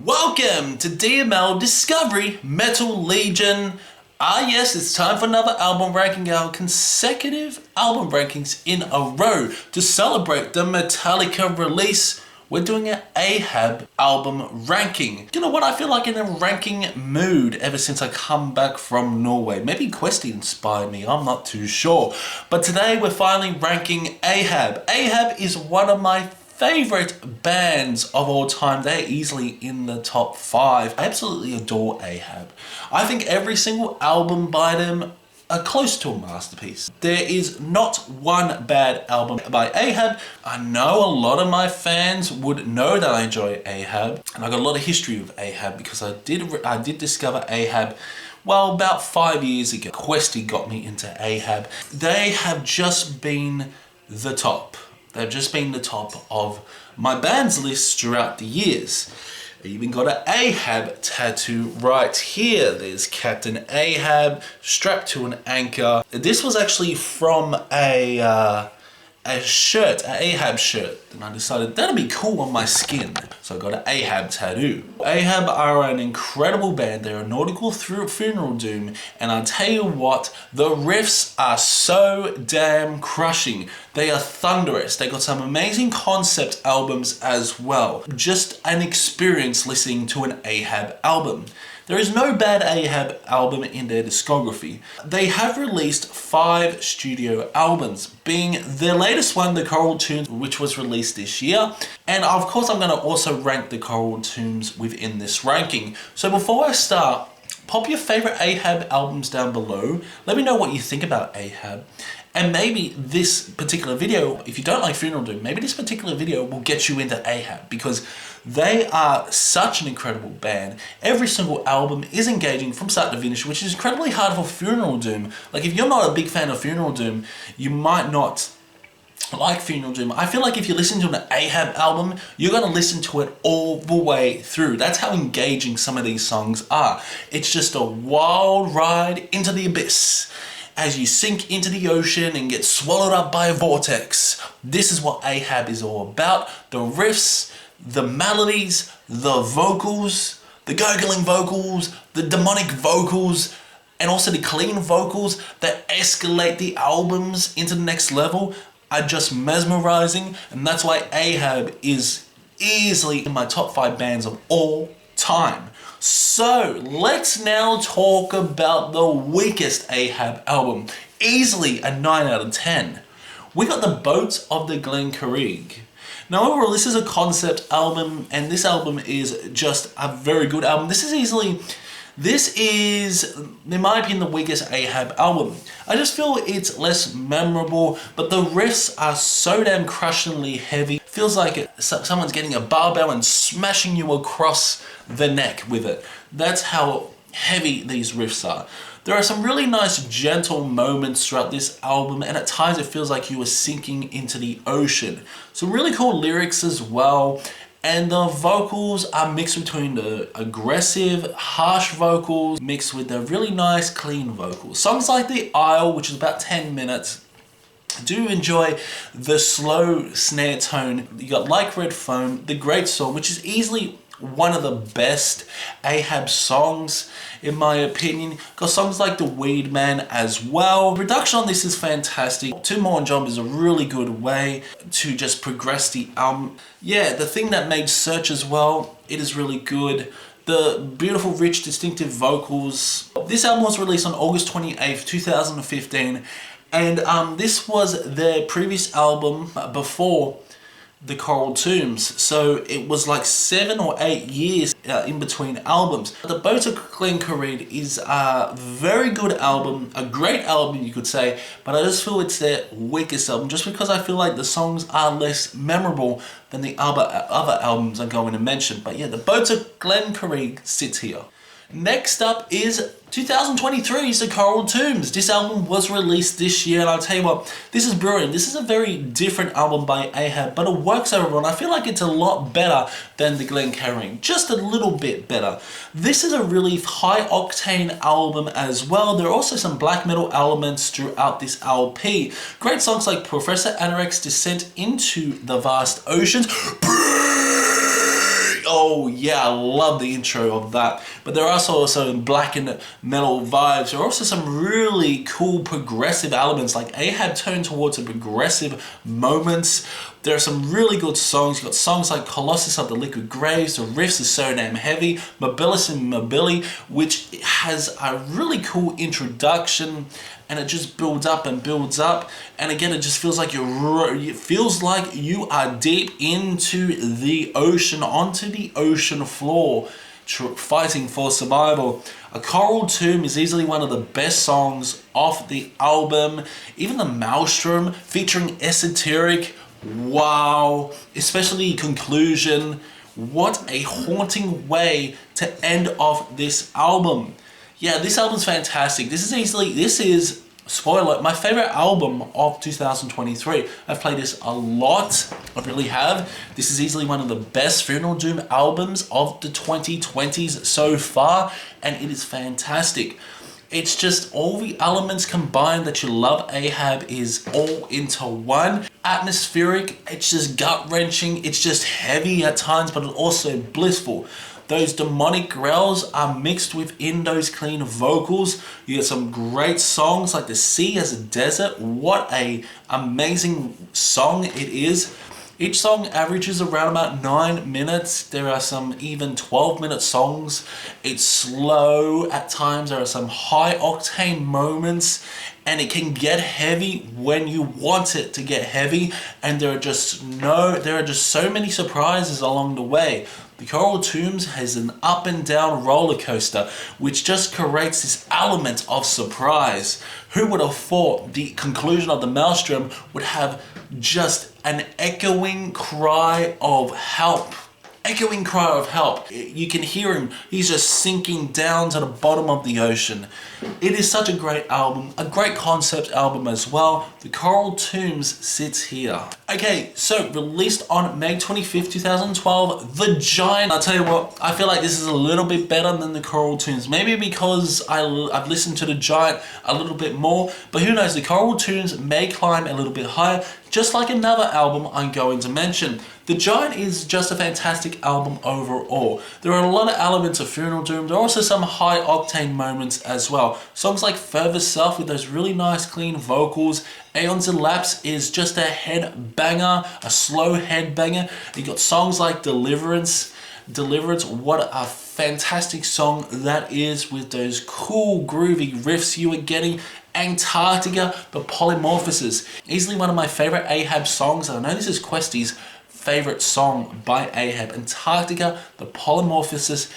Welcome to DML Discovery Metal Legion. Yes, it's time for another album ranking, our consecutive album rankings in a row. To celebrate the Metallica release, we're doing an Ahab album ranking. You know what, I feel like in a ranking mood ever since I come back from Norway. Maybe Questy inspired me, I'm not too sure. But today we're finally ranking Ahab. Ahab is one of my favorite bands of all time. They're easily in the top 5. I absolutely adore Ahab. I think every single album by them are close to a masterpiece. There is not one bad album by Ahab. I know a lot of my fans would know that I enjoy Ahab, and I got a lot of history with Ahab because I did discover Ahab, well, about 5 years ago. Questy got me into Ahab. They have just been the top. They've just been the top of my band's list throughout the years. I even got an Ahab tattoo right here. There's Captain Ahab strapped to an anchor. This was actually from a shirt, an Ahab shirt. And I decided that'd be cool on my skin. So I got an Ahab tattoo. Ahab are an incredible band. They're a nautical funeral doom. And I tell you what, the riffs are so damn crushing. They are thunderous. They got some amazing concept albums as well. Just an experience listening to an Ahab album. There is no bad Ahab album in their discography. They have released 5 studio albums, being their latest one, The Coral Tombs, which was released this year. And of course, I'm going to also rank The Coral Tombs within this ranking. So before I start, pop your favorite Ahab albums down below. Let me know what you think about Ahab. And maybe this particular video, if you don't like Funeral Doom, maybe this particular video will get you into Ahab, because they are such an incredible band. Every single album is engaging from start to finish, which is incredibly hard for Funeral Doom. Like, if you're not a big fan of Funeral Doom, you might not like Funeral Doom. I feel like if you listen to an Ahab album, you're going to listen to it all the way through. That's how engaging some of these songs are. It's just a wild ride into the abyss as you sink into the ocean and get swallowed up by a vortex. This is what Ahab is all about. The riffs, the melodies, the vocals, the gurgling vocals, the demonic vocals, and also the clean vocals that escalate the albums into the next level are just mesmerizing. And that's why Ahab is easily in my top 5 bands of all time. So let's now talk about the weakest Ahab album. Easily a 9 out of 10. We got The Boat of the Glencarrig. Now overall, this is a concept album, and this album is just a very good album. This is, in my opinion, the weakest Ahab album. I just feel it's less memorable, but the riffs are so damn crushingly heavy. Feels like someone's getting a barbell and smashing you across the neck with it. That's how heavy these riffs are. There are some really nice gentle moments throughout this album, and at times it feels like you are sinking into the ocean. Some really cool lyrics as well, and the vocals are mixed between the aggressive, harsh vocals mixed with the really nice, clean vocals. Songs like The Isle, which is about 10 minutes, do enjoy the slow snare tone. You got Like Red Foam, The Great Soul, which is easily one of the best Ahab songs, in my opinion. Got songs like The Weed Man as well. Production on this is fantastic. Two More Job is a really good way to just progress the album. Yeah, the thing that made Search as well, it is really good. The beautiful, rich, distinctive vocals. This album was released on August 28th, 2015. And this was their previous album before The Coral Tombs, so it was like 7 or 8 years in between albums. The Boat of Glencarrig is a very good album, a great album you could say, but I just feel it's their weakest album, just because I feel like the songs are less memorable than the other albums I'm going to mention. But yeah, The Boat of Glencarrig sits here. Next up is 2023's The Coral Tombs. This album was released this year, and I'll tell you what, this is brilliant. This is a very different album by Ahab, but it works overall, and I feel like it's a lot better than the Glencarrig. Just a little bit better. This is a really high-octane album as well. There are also some black metal elements throughout this LP. Great songs like Professor Anorek's Descent into the Vast Oceans. Oh yeah, I love the intro of that. But there are also black and metal vibes. There are also some really cool progressive elements, like Ahab turned towards the progressive moments. There are some really good songs. You've got songs like Colossus of the Liquid Graves, the riffs are so damn heavy, Mobilis and Mobili, which has a really cool introduction, and it just builds up and builds up, and again it just feels like you are deep into the ocean, onto the ocean floor, fighting for survival. A Coral Tomb is easily one of the best songs off the album. Even the Maelstrom featuring Esoteric, wow, especially conclusion. What a haunting way to end off this album. Yeah, this album's fantastic. This is, spoiler, my favorite album of 2023. I've played this a lot, I really have. This is easily one of the best Funeral Doom albums of the 2020s so far, and it is fantastic. It's just all the elements combined that you love Ahab is all into one. Atmospheric, it's just gut-wrenching, it's just heavy at times, but also blissful. Those demonic growls are mixed within those clean vocals. You get some great songs like The Sea as a Desert. What a amazing song it is. Each song averages around about 9 minutes. There are some even 12-minute songs. It's slow at times. There are some high octane moments, and it can get heavy when you want it to get heavy. And there are just so many surprises along the way. The Coral Tombs has an up and down roller coaster, which just creates this element of surprise. Who would have thought the conclusion of the Maelstrom would have just an echoing cry of help? Echoing cry of help. You can hear him. He's just sinking down to the bottom of the ocean. It is such a great album, a great concept album as well. The Coral Tombs sits here. Okay, so released on May 25th, 2012, The Giant. I'll tell you what, I feel like this is a little bit better than the Coral Tombs. Maybe because I've listened to The Giant a little bit more, but who knows, the Coral Tombs may climb a little bit higher, just like another album I'm going to mention. The Giant is just a fantastic album overall. There are a lot of elements of Funeral Doom. There are also some high octane moments as well. Songs like Further South with those really nice clean vocals. Aeons Elapse is just a head banger, a slow head banger. You got songs like Deliverance, what a fantastic song that is, with those cool groovy riffs you are getting. Antarctica, the Polymorphosis, easily one of my favorite Ahab songs, and I know this is Questie's favorite song by Ahab. Antarctica, the Polymorphosis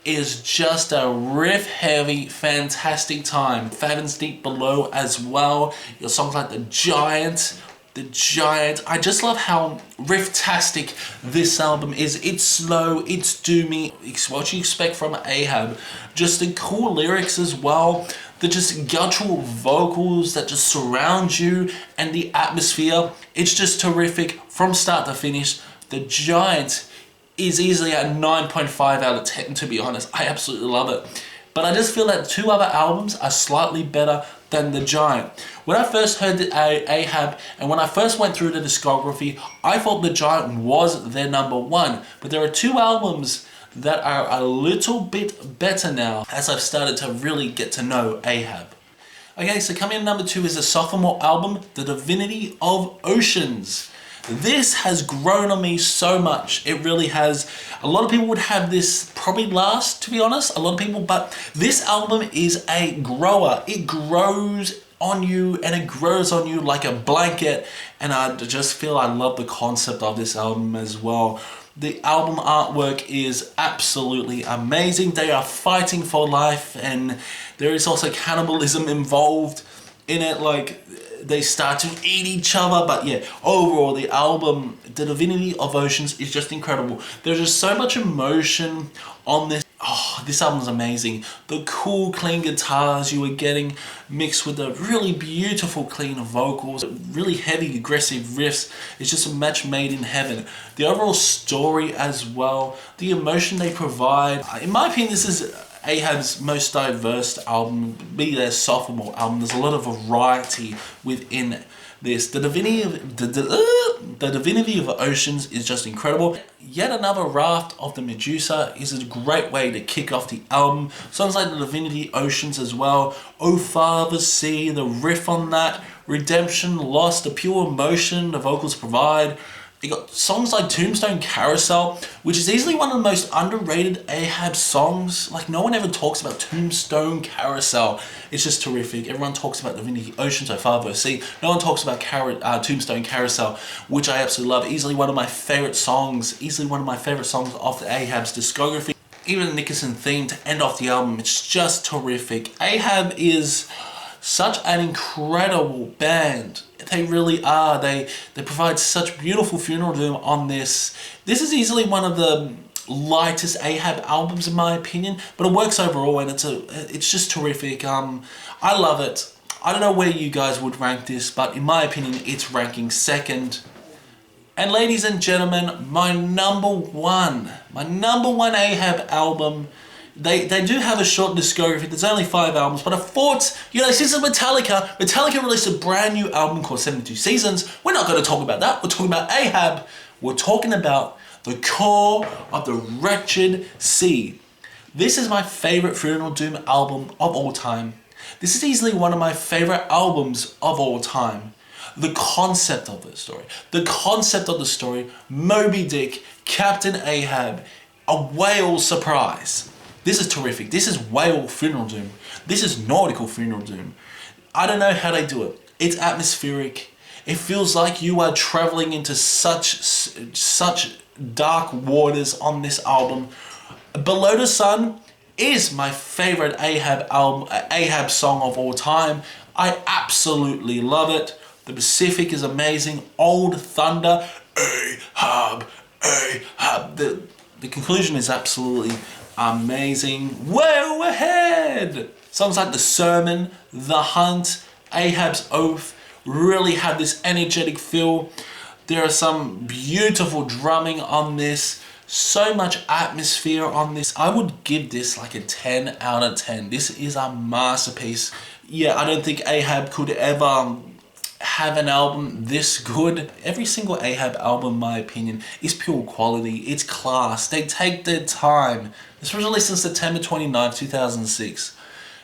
is just a riff heavy, fantastic time. Fathoms Deep Below as well. Your songs like The Giant. I just love how riff-tastic this album is. It's slow, it's doomy, it's what you expect from Ahab. Just the cool lyrics as well. The just guttural vocals that just surround you, and the atmosphere. It's just terrific from start to finish. The Giant is easily a 9.5 out of 10, to be honest. I absolutely love it. But I just feel that two other albums are slightly better than The Giant. When I first heard Ahab, and when I first went through the discography, I thought The Giant was their number one. But there are two albums that are a little bit better now, as I've started to really get to know Ahab. Okay, so coming in number two is a sophomore album, The Divinity of Oceans. This has grown on me so much. It really has. A lot of people would have this probably last, to be honest. A lot of people, but this album is a grower. It grows on you, and it grows on you like a blanket. And I just feel I love the concept of this album as well. The album artwork is absolutely amazing. They are fighting for life, and there is also cannibalism involved in it. Like, they start to eat each other. But yeah, overall the album, The Divinity of Oceans, is just incredible. There's just so much emotion on this. Oh, this album is amazing. The cool clean guitars you are getting mixed with the really beautiful clean vocals, really heavy aggressive riffs. It's just a match made in heaven. The overall story as well, the emotion they provide. In my opinion, this is Ahab's most diverse album, be their sophomore album. There's a lot of variety within this. The Divinity of Oceans is just incredible. Yet another raft of the Medusa is a great way to kick off the album. Songs like the Divinity Oceans as well. Oh Father Sea, the riff on that. Redemption, Lost, the pure emotion the vocals provide. You got songs like Tombstone Carousel, which is easily one of the most underrated Ahab songs. Like, no one ever talks about Tombstone Carousel. It's just terrific. Everyone talks about Divinity Ocean, so Father Sea. No one talks about Tombstone Carousel, which I absolutely love. Easily one of my favorite songs. Easily one of my favorite songs off Ahab's discography. Even the Nickerson theme to end off the album, it's just terrific. Ahab is such an incredible band. They really are. They provide such beautiful funeral doom on this. This is easily one of the lightest Ahab albums in my opinion, but it works overall and it's just terrific. I love it. I don't know where you guys would rank this, but in my opinion, it's ranking second. And ladies and gentlemen, my number one Ahab album. They do have a short discography. There's only 5 albums, but I thought, since it's Metallica released a brand new album called 72 Seasons. We're not going to talk about that. We're talking about Ahab. We're talking about the core of the wretched sea. This is my favorite Funeral Doom album of all time. This is easily one of my favorite albums of all time. The concept of the story, Moby Dick, Captain Ahab, a whale surprise. This is terrific. This is whale funeral doom. This is nautical funeral doom. I don't know how they do it. It's atmospheric. It feels like you are traveling into such dark waters on this album. Below the Sun is my favorite Ahab song of all time. I absolutely love it. The Pacific is amazing. Old Thunder, Ahab, Ahab. The conclusion is absolutely amazing. Way ahead! Songs like The Sermon, The Hunt, Ahab's Oath really have this energetic feel. There are some beautiful drumming on this. So much atmosphere on this. I would give this like a 10 out of 10. This is a masterpiece. Yeah, I don't think Ahab could ever have an album this good. Every single Ahab album, in my opinion, is pure quality. It's class. They take their time. This was released on September 29, 2006.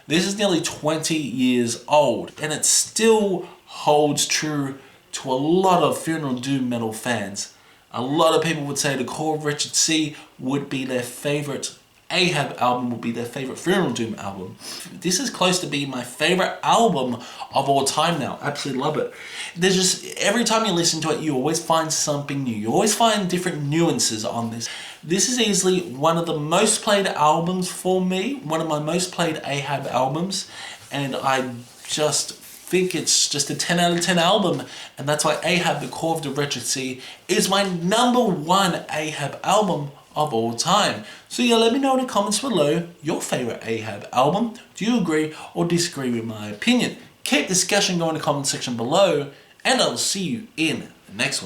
This is nearly 20 years old, and it still holds true to a lot of Funeral Doom metal fans. A lot of people would say the Core of Wretched Sea would be their favorite Ahab album, would be their favorite Funeral Doom album. This is close to being my favorite album of all time now. Absolutely love it. There's just, every time you listen to it, you always find something new. You always find different nuances on this. This is easily one of the most played albums for me, one of my most played Ahab albums, and I just think it's just a 10 out of 10 album, and that's why Ahab, the Core of the Wretched Sea, is my number one Ahab album of all time. So yeah, let me know in the comments below your favorite Ahab album. Do you agree or disagree with my opinion? Keep discussion going in the comment section below, and I'll see you in the next one.